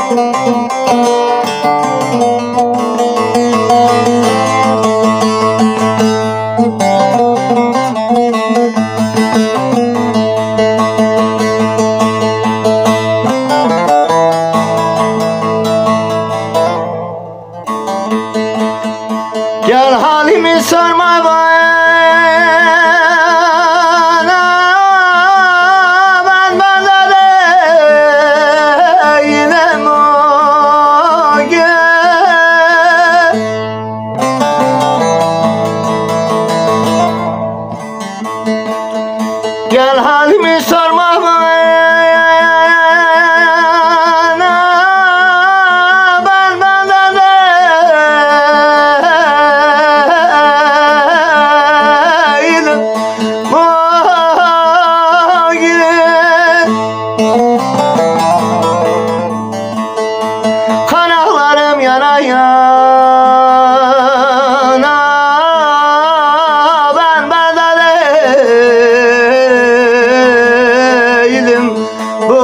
Gel halimi sorma bana, ben bende değilim o gel. Gel halimi sorma bana, kanallarım yana yana, ben bende değilim bugün.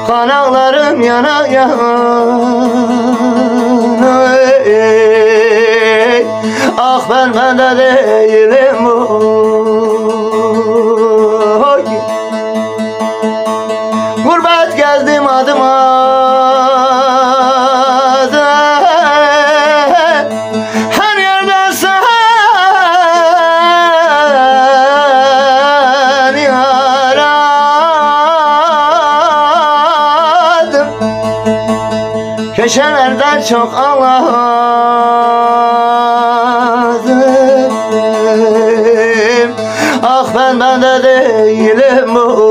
Kanallarım yana yana, ah ben bende değilim bugün. Gurbet gezdim adım adım, her yerde seni aradım. Köşelerden çok ağladım, ah ben bende değilim bu.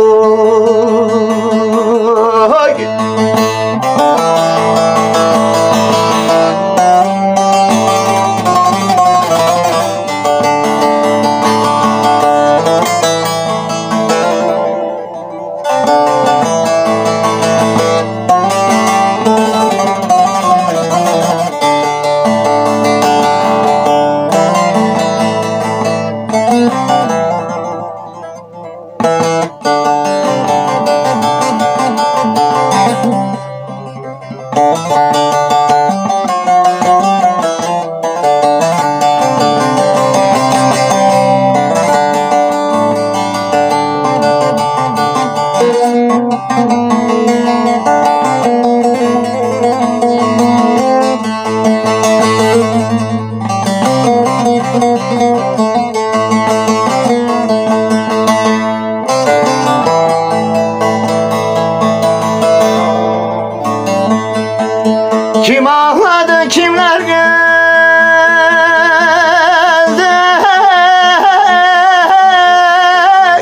Kim ağladı, kimler geldi,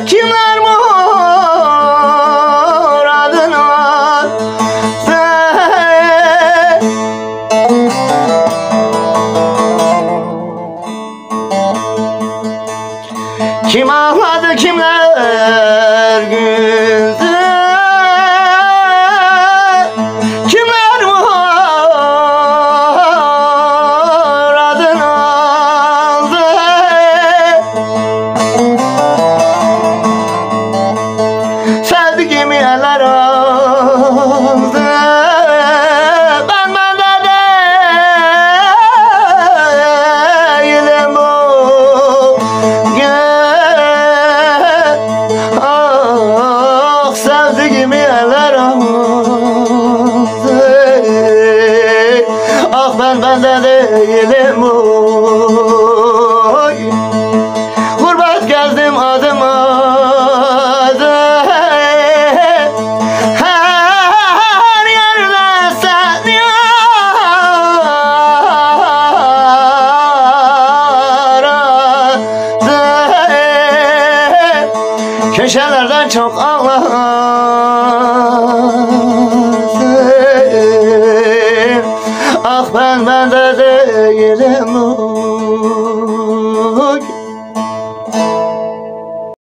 kimler muradını aldı. Kim ağladı, kimler güldü, sevdiğimi eller aldı. Ben bende değilim bugün, ah sevdiğimi eller aldı, ah ben bende değilim bugün. Gurbet gezdim adım adım, her yerde seni aradım. Köşelerden çok ağladım, ah ben bende değilim.